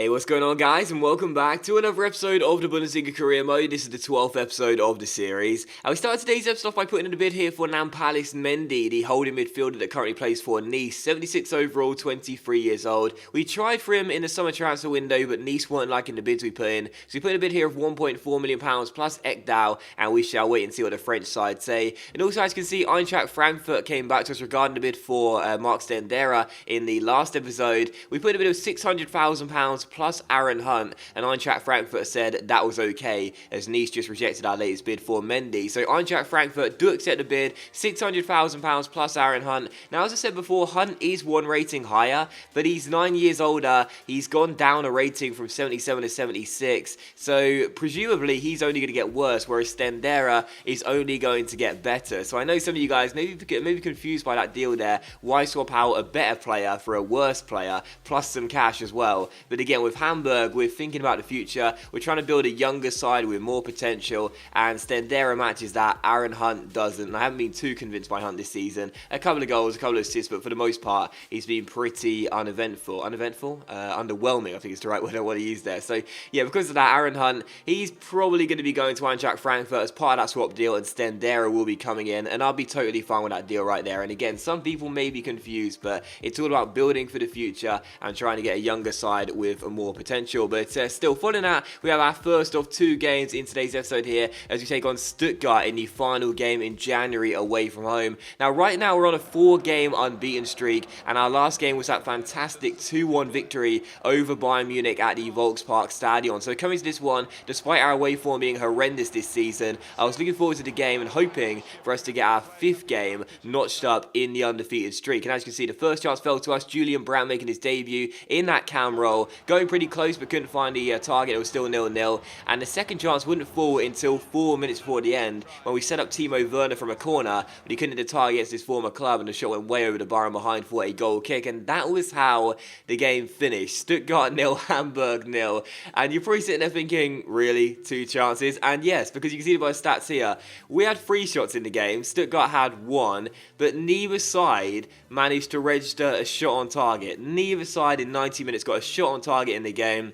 Hey, what's going on, guys, and welcome back to another episode of the Bundesliga Career Mode. This is the 12th episode of the series. And we started today's episode off by putting in a bid here for Nampalys Mendy, the holding midfielder that currently plays for Nice, 76 overall, 23 years old. We tried for him in the summer transfer window, but Nice weren't liking the bids we put in. So we put in a bid here of £1.4 million plus Ekdal, and we shall wait and see what the French side say. And also, as you can see, Eintracht Frankfurt came back to us regarding the bid for Mark Stendera in the last episode. We put in a bid of £600,000 plus Aaron Hunt, and Eintracht Frankfurt said that was okay, as Nice just rejected our latest bid for Mendy. So Eintracht Frankfurt do accept the bid, £600,000 plus Aaron Hunt. Now, as I said before, Hunt is one rating higher, but he's 9 years older. He's gone down a rating from 77 to 76, so presumably he's only going to get worse, whereas Stendera is only going to get better. So I know some of you guys may be confused by that deal there. Why swap out a better player for a worse player, plus some cash as well? But again, with Hamburg, we're thinking about the future. We're trying to build a younger side with more potential, and Stendera matches that. Aaron Hunt doesn't. And I haven't been too convinced by Hunt this season. A couple of goals, a couple of assists, but for the most part, he's been pretty uneventful. Underwhelming, I think is the right word I want to use there. So yeah, because of that, Aaron Hunt, he's probably going to be going to Eintracht Frankfurt as part of that swap deal, and Stendera will be coming in, and I'll be totally fine with that deal right there. And again, some people may be confused, but it's all about building for the future and trying to get a younger side with more potential. But still, following that, we have our first of two games in today's episode here as we take on Stuttgart in the final game in January away from home. Now, right now, we're on a 4-game unbeaten streak, and our last game was that fantastic 2-1 victory over Bayern Munich at the Volkspark Stadion. So coming to this one, despite our away form being horrendous this season, I was looking forward to the game and hoping for us to get our 5th game notched up in the undefeated streak. And as you can see, the first chance fell to us, Julian Brandt making his debut in that cam roll, going pretty close but couldn't find the target. It was still 0-0, and the second chance wouldn't fall until 4 minutes before the end when we set up Timo Werner from a corner, but he couldn't hit the target against his former club, and the shot went way over the bar and behind for a goal kick. And that was how the game finished. Stuttgart 0, Hamburg 0. And you're probably sitting there thinking, really, 2 chances? And yes, because you can see by the stats here, we had 3 shots in the game, Stuttgart had 1, but neither side managed to register a shot on target. Neither side in 90 minutes got a shot on target in the game.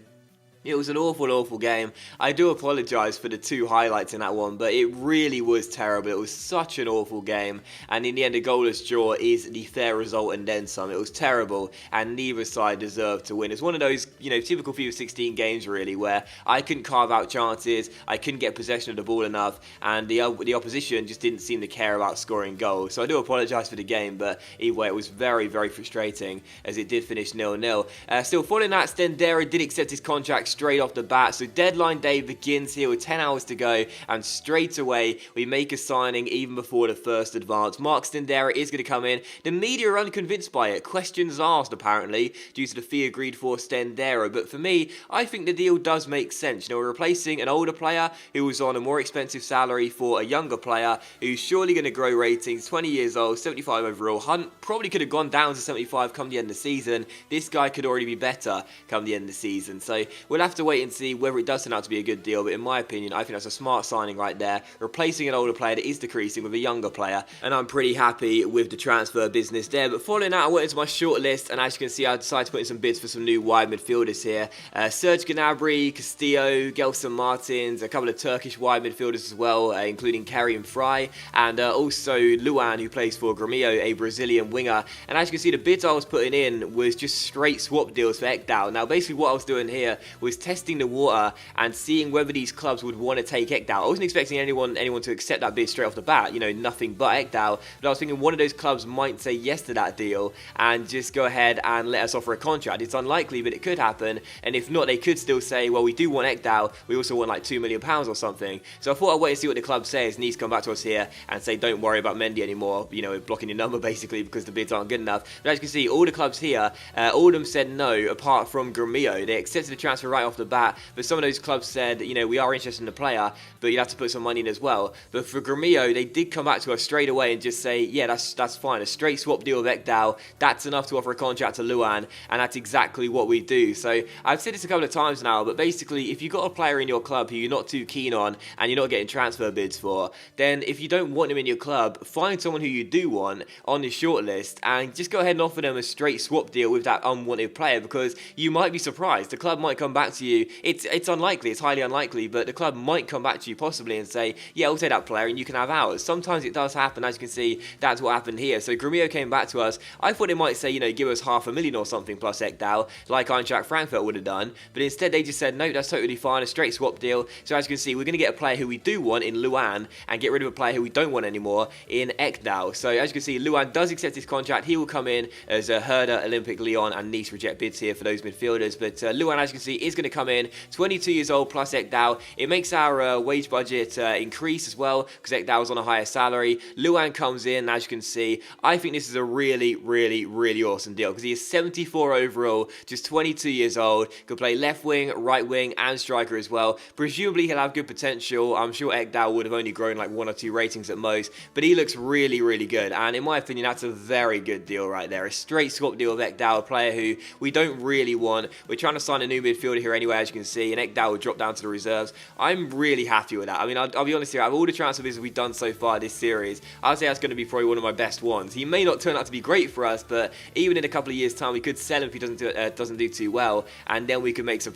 It was an awful game. I do apologise for the 2 highlights in that one, but it really was terrible. It was such an awful game, and in the end, a goalless draw is the fair result and then some. It was terrible, and neither side deserved to win. It's one of those, typical FIFA 16 games, really, where I couldn't carve out chances, I couldn't get possession of the ball enough, and the opposition just didn't seem to care about scoring goals. So I do apologise for the game, but either way, it was very frustrating, as it did finish 0-0. Still, following that, Stendera did accept his contract straight off the bat. So deadline day begins here with 10 hours to go, and straight away we make a signing even before the first advance. Mark Stendera is going to come in. The media are unconvinced by it. Questions asked, apparently, due to the fee agreed for Stendera. But for me, I think the deal does make sense. We're replacing an older player who was on a more expensive salary for a younger player who's surely going to grow ratings. 20 years old, 75 overall. Hunt probably could have gone down to 75 come the end of the season. This guy could already be better come the end of the season. So we'll have to wait and see whether it does turn out to be a good deal, but in my opinion, I think that's a smart signing right there, replacing an older player that is decreasing with a younger player, and I'm pretty happy with the transfer business there. But following that, I went into my short list, and as you can see, I decided to put in some bids for some new wide midfielders here. Serge Gnabry, Castillo, Gelson Martins, a couple of Turkish wide midfielders as well, including Karim Frey, and also Luan, who plays for Grêmio, a Brazilian winger. And as you can see, the bids I was putting in was just straight swap deals for Ekdal. Now, basically what I was doing here was testing the water and seeing whether these clubs would want to take Ekdal. I wasn't expecting anyone to accept that bid straight off the bat, nothing but Ekdal, but I was thinking one of those clubs might say yes to that deal and just go ahead and let us offer a contract. It's unlikely, but it could happen, and if not, they could still say, well, we do want Ekdal, we also want like £2 million or something. So I thought I'd wait and see what the club says. Nice come back to us here and say, don't worry about Mendy anymore, we're blocking your number basically because the bids aren't good enough. But as you can see, all the clubs here, all of them said no, apart from Grêmio. They accepted the transfer right off the bat, but some of those clubs said, you know, we are interested in the player, but you have to put some money in as well. But for Gremio, they did come back to us straight away and just say, yeah, that's fine. A straight swap deal with Ekdal, that's enough to offer a contract to Luan, and that's exactly what we do. So I've said this a couple of times now, but basically, if you've got a player in your club who you're not too keen on and you're not getting transfer bids for, then if you don't want him in your club, find someone who you do want on the shortlist and just go ahead and offer them a straight swap deal with that unwanted player, because you might be surprised. The club might come back to you. It's unlikely, it's highly unlikely, but the club might come back to you possibly and say, yeah, we'll take that player and you can have ours. Sometimes it does happen, as you can see, that's what happened here. So Gremio came back to us. I thought they might say, you know, give us $500,000 or something plus Ekdal, like Eintracht Frankfurt would have done, but instead they just said, no, that's totally fine, a straight swap deal. So as you can see, we're going to get a player who we do want in Luan and get rid of a player who we don't want anymore in Ekdal. So as you can see, Luan does accept his contract. He will come in as a Herder, Olympic Lyon and Nice reject bids here for those midfielders, but Luan, as you can see, is going to come in, 22 years old plus Ekdal. It makes our wage budget increase as well, because Ekdal was on a higher salary. Luan comes in, as you can see. I think this is a really, really, really awesome deal, because he is 74 overall, just 22 years old, could play left wing, right wing and striker as well. Presumably he'll have good potential. I'm sure Ekdal would have only grown like 1 or 2 ratings at most, but he looks really, really good, and in my opinion, that's a very good deal right there. A straight swap deal with Ekdal, a player who we don't really want. We're trying to sign a new midfielder here anyway, as you can see, and Ekdal will drop down to the reserves. I'm really happy with that. I mean, I'll be honest here, out of all the transfer visits we've done so far this series, I'd say that's going to be probably one of my best ones. He may not turn out to be great for us, but even in a couple of years' time, we could sell him if he doesn't do too well, and then we could make a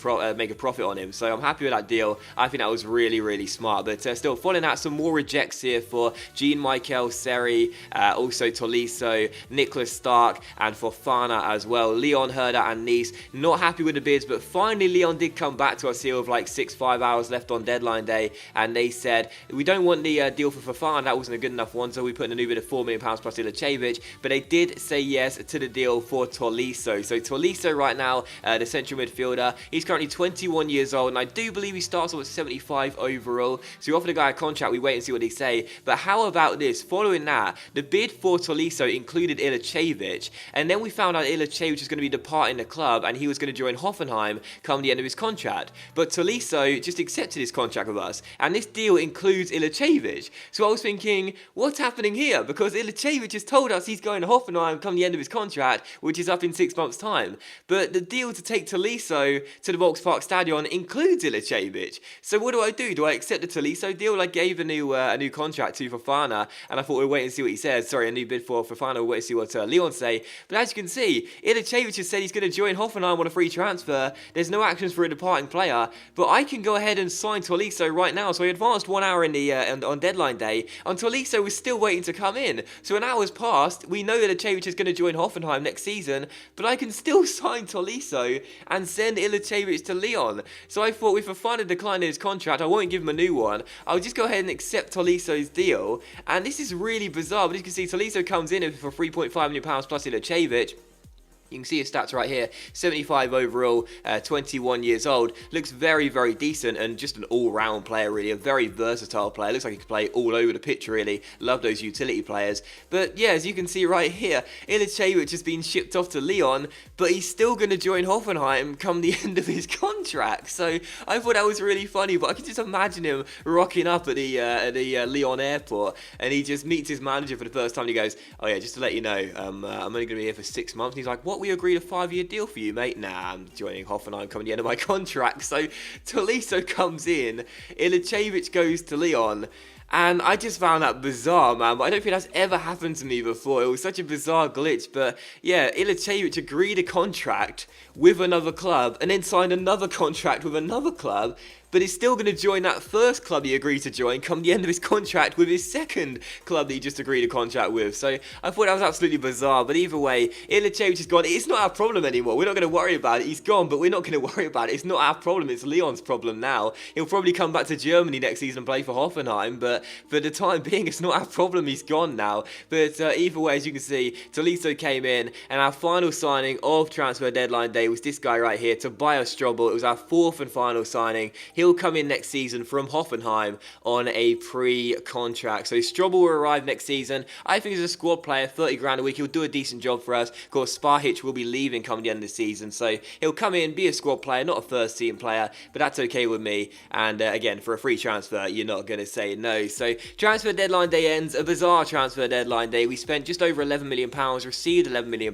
profit on him. So I'm happy with that deal. I think that was really, really smart. But still, following that, some more rejects here for Jean-Michel Seri, also Tolisso, Nicholas Stark, and Fofana as well. Leon, Herder, and Nice. Not happy with the bids, but finally Leon did come back to us here with like 5 hours left on deadline day, and they said, we don't want the deal for Fofana, that wasn't a good enough one, so we put in a new bid of £4 million plus Ilicevic, but they did say yes to the deal for Tolisso. So Tolisso right now, the central midfielder, he's currently 21 years old, and I do believe he starts off at 75 overall, so we offered the guy a contract, we wait and see what they say. But how about this? Following that, the bid for Tolisso included Ilicevic, and then we found out Ilicevic was going to be departing the club, and he was going to join Hoffenheim come the end of his contract. But Tolisso just accepted his contract with us, and this deal includes Ilicevic. So I was thinking, what's happening here? Because Ilicevic has told us he's going to Hoffenheim come the end of his contract, which is up in 6 months' time. But the deal to take Tolisso to the Volkspark Stadion includes Ilicevic. So what do? Do I accept the Tolisso deal? I gave a new contract to Fofana, and I thought we'd wait and see what he says. Sorry, a new bid for Fofana, we'll wait and see what Leon say. But as you can see, Ilicevic has said he's going to join Hoffenheim on a free transfer. There's no actions for a departing player, but I can go ahead and sign Tolisso right now. So I advanced 1 hour in the on deadline day, and Tolisso was still waiting to come in. So an hour's passed. We know that Ilicevic is going to join Hoffenheim next season, but I can still sign Tolisso and send Ilicevic to Lyon. So I thought, if Fofana declined his contract, I won't give him a new one. I'll just go ahead and accept Tolisso's deal. And this is really bizarre, but as you can see, Tolisso comes in for £3.5 million plus Ilicevic. You can see his stats right here, 75 overall, 21 years old. Looks very, very decent, and just an all-round player, really. A very versatile player. Looks like he can play all over the pitch, really. Love those utility players. But yeah, as you can see right here, Ilicevic has been shipped off to Lyon, but he's still going to join Hoffenheim come the end of his contract. So I thought that was really funny, but I can just imagine him rocking up at the Lyon airport, and he just meets his manager for the first time, and he goes, oh yeah, just to let you know, I'm only going to be here for 6 months. And he's like, what? We agreed a 5-year deal for you, mate. Nah, I'm joining Hoffenheim coming the end of my contract. So Tolisso comes in, Ilicevic goes to Lyon, and I just found that bizarre, man. But I don't think that's ever happened to me before. It was such a bizarre glitch. But yeah, Ilicevic agreed a contract with another club and then signed another contract with another club, but he's still going to join that first club he agreed to join come the end of his contract with his second club that he just agreed a contract with. So I thought that was absolutely bizarre, but either way, Ilicevic is gone. It's not our problem anymore. We're not going to worry about it. He's gone, but we're not going to worry about it. It's not our problem. It's Lyon's problem now. He'll probably come back to Germany next season and play for Hoffenheim, but but for the time being, it's not our problem. He's gone now. But either way, as you can see, Tolisso came in, and our final signing of transfer deadline day was this guy right here, Tobias Strobel. It was our fourth and final signing. He'll come in next season from Hoffenheim on a pre-contract. So Strobel will arrive next season. I think he's a squad player, 30 grand a week. He'll do a decent job for us. Of course, Sparhich will be leaving come the end of the season, so he'll come in, be a squad player, not a first team player, but that's okay with me. And again, for a free transfer, you're not going to say no. So transfer deadline day ends, a bizarre transfer deadline day. We spent just over £11 million, received £11 million,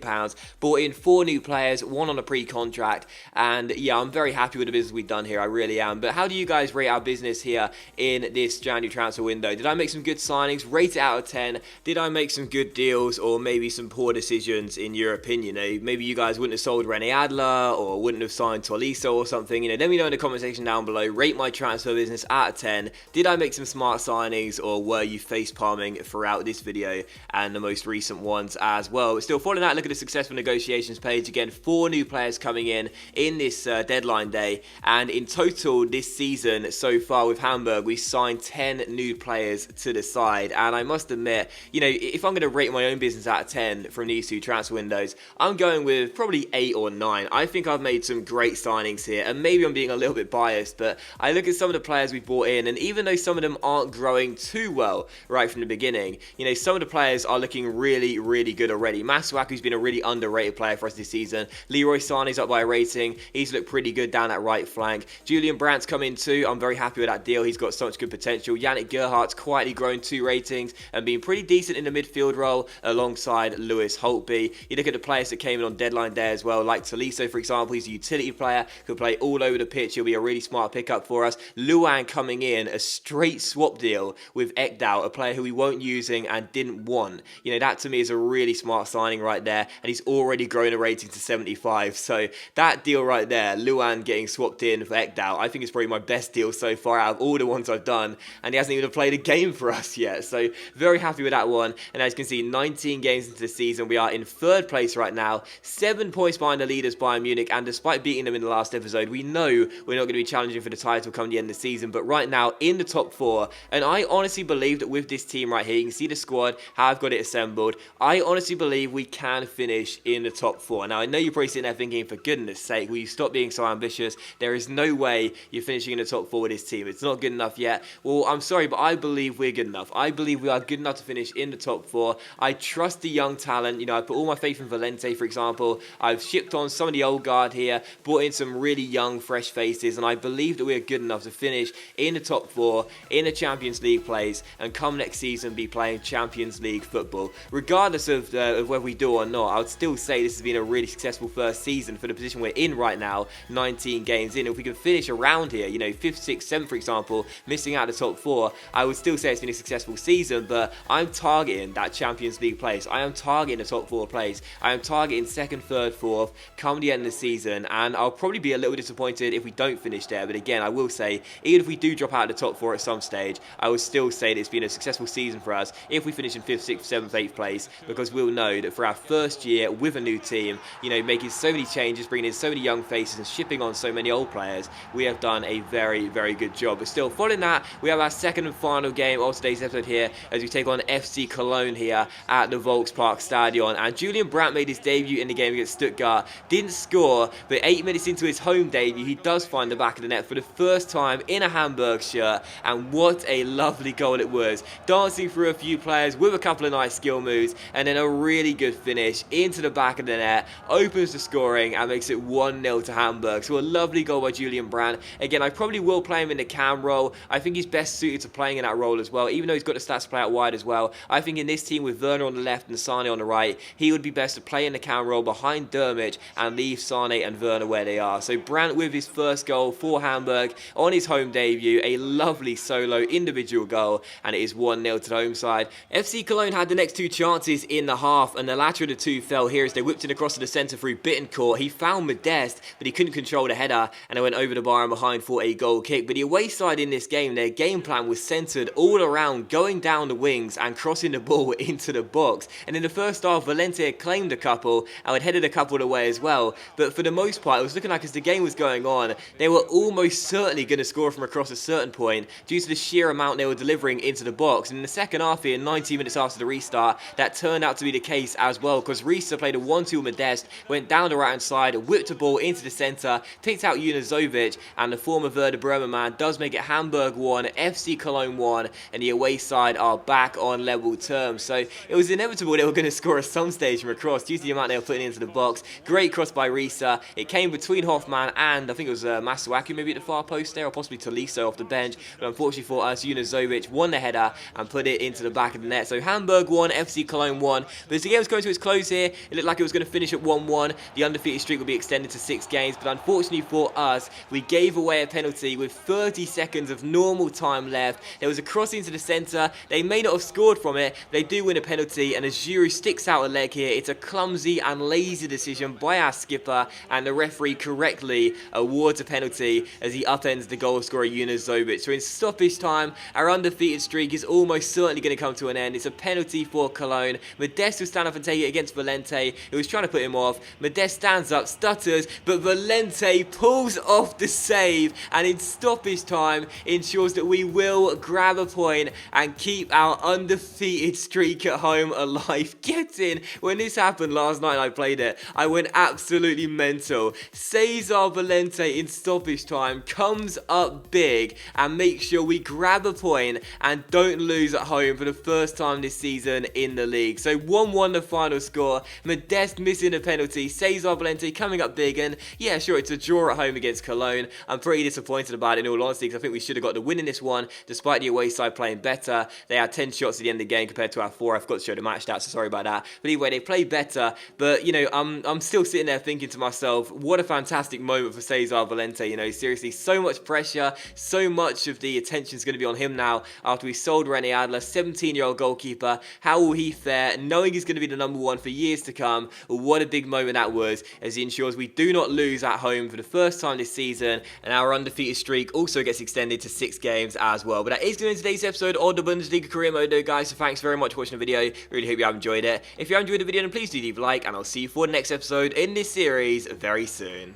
bought in 4 new players, 1 on a pre-contract, and yeah, I'm very happy with the business we've done here, I really am. But how do you guys rate our business here in this January transfer window? Did I make some good signings? Rate it out of 10. Did I make some good deals, or maybe some poor decisions in your opinion? Maybe you guys wouldn't have sold Rene Adler, or wouldn't have signed Tolisso or something. Let me know in the comment section down below. Rate my transfer business out of 10. Did I make some smart signings, or were you face palming throughout this video and the most recent ones as well? But still, following that, look at the successful negotiations page. Again, 4 new players coming in this deadline day, and in total this season so far with Hamburg, we've signed 10 new players to the side. And I must admit, if I'm going to rate my own business out of 10 from these 2 transfer windows, I'm going with probably 8 or 9. I think I've made some great signings here, and maybe I'm being a little bit biased, but I look at some of the players we brought in, and even though some of them aren't growing too well right from the beginning, some of the players are looking really, really good already. Masuaku's been a really underrated player for us this season. Leroy Sané's up by a rating. He's looked pretty good down that right flank. Julian Brandt's come in too. I'm very happy with that deal. He's got so much good potential. Yannick Gerhardt's quietly grown 2 ratings and been pretty decent in the midfield role alongside Lewis Holtby. You look at the players that came in on deadline day as well, like Tolisso, for example. He's a utility player, could play all over the pitch. He'll be a really smart pickup for us. Luan coming in, a straight swap deal with Ekdal, a player who we weren't using and didn't want. That to me is a really smart signing right there, and he's already grown a rating to 75. So that deal right there, Luan getting swapped in for Ekdal, I think is probably my best deal so far out of all the ones I've done, and he hasn't even played a game for us yet. So very happy with that one. And as you can see, 19 games into the season, we are in 3rd place right now, 7 points behind the leaders Bayern Munich, and despite beating them in the last episode, we know we're not going to be challenging for the title come the end of the season, but right now in the top 4, and I honestly believe that with this team right here, you can see the squad, how I've got it assembled, I honestly believe we can finish in the top 4. Now I know you're probably sitting there thinking, for goodness sake, will you stop being so ambitious? There is no way you're finishing in the top 4 with this team. It's not good enough yet. Well, I'm sorry, but I believe we're good enough. I believe we are good enough to finish in the top 4. I trust the young talent. I put all my faith in Valente, for example. I've shipped on some of the old guard here, brought in some really young, fresh faces, and I believe that we're good enough to finish in the top 4, in the Champions League place, and come next season be playing Champions League football. Regardless of whether we do or not, I would still say this has been a really successful first season for the position we're in right now, 19 games in. If we can finish around here, 5th, 6th, 7th, for example, missing out the top 4, I would still say it's been a successful season, but I'm targeting that Champions League place. I am targeting the top 4 place. I am targeting 2nd, 3rd, 4th come the end of the season, and I'll probably be a little disappointed if we don't finish there. But again, I will say, even if we do drop out of the top 4 at some stage, I would still say that it's been a successful season for us if we finish in 5th, 6th, 7th, 8th place, because we'll know that for our first year with a new team, making so many changes, bringing in so many young faces and shipping on so many old players, we have done a very, very good job. But still, following that, we have our 2nd and final game of today's episode here as we take on FC Cologne here at the Volkspark Stadion. And Julian Brandt made his debut in the game against Stuttgart, didn't score, but 8 minutes into his home debut, he does find the back of the net for the first time in a Hamburg shirt, and what a lovely goal it was. Dancing through a few players with a couple of nice skill moves, and then a really good finish into the back of the net, opens the scoring and makes it 1-0 to Hamburg. So a lovely goal by Julian Brandt. Again, I probably will play him in the cam role. I think he's best suited to playing in that role as well, even though he's got the stats to play out wide as well. I think in this team with Werner on the left and Sane on the right, he would be best to play in the cam role behind Dermich and leave Sane and Werner where they are. So Brandt with his first goal for Hamburg on his home debut, a lovely solo individual goal, and it is 1-0 to the home side. FC Cologne had the next 2 chances in the half, and the latter of the 2 fell here as they whipped it across to the centre through Bittencourt. He found Modeste, but he couldn't control the header, and it went over the bar and behind for a goal kick. But the away side in this game, their game plan was centred all around going down the wings and crossing the ball into the box. And in the first half, Valente claimed a couple and had headed a couple away as well. But for the most part, it was looking like as the game was going on, they were almost certainly going to score from across a certain point due to the sheer amount amount they were delivering into the box. And in the second half here, 19 minutes after the restart, that turned out to be the case as well, because Risa played a 1-2 with Modeste, went down the right hand side, whipped the ball into the centre, picked out Junuzovic, and the former Werder Bremen man does make it Hamburg 1, FC Cologne 1, and the away side are back on level terms. So it was inevitable they were going to score at some stage from a cross due to the amount they were putting into the box. Great cross by Risa. It came between Hoffman and I think it was Masuaku maybe at the far post there, or possibly Tolisso off the bench, but unfortunately for us, Junuzovic won the header and put it into the back of the net. So Hamburg 1, FC Cologne 1. But as the game was going to its close here, it looked like it was going to finish at 1-1. The undefeated streak would be extended to 6 games, but unfortunately for us, we gave away a penalty with 30 seconds of normal time left. There was a cross into the centre. They may not have scored from it. They do win a penalty, and as Giroud sticks out a leg here, it's a clumsy and lazy decision by our skipper, and the referee correctly awards a penalty as he upends the goal scorer Junuzovic. So in stoppage time, our undefeated streak is almost certainly going to come to an end. It's a penalty for Cologne. Modeste will stand up and take it against Valente, who was trying to put him off. Modeste stands up, stutters, but Valente pulls off the save, and in stoppage time ensures that we will grab a point and keep our undefeated streak at home alive. Get in! When this happened last night, I played it, I went absolutely mental. Cesar Valente in stoppage time comes up big and makes sure we grab a point and don't lose at home for the first time this season in the league. So 1-1 the final score. Modeste missing a penalty. Cesar Valente coming up big, and yeah, sure, it's a draw at home against Cologne. I'm pretty disappointed about it in all honesty, because I think we should have got the win in this one despite the away side playing better. They had 10 shots at the end of the game compared to our 4. I forgot to show the match stats, so sorry about that. But anyway, they played better, but you know, I'm still sitting there thinking to myself, what a fantastic moment for Cesar Valente. You know, seriously, so much pressure, so much of the attention is going to be on him now after we sold Rene Adler, 17-year-old goalkeeper. How will he fare, knowing he's going to be the number 1 for years to come? What a big moment that was, as he ensures we do not lose at home for the first time this season, and our undefeated streak also gets extended to 6 games as well. But that is going to be today's episode of the Bundesliga Career Mode though, guys, so thanks very much for watching the video. Really hope you have enjoyed it. If you have enjoyed the video, then please do leave a like, and I'll see you for the next episode in this series very soon.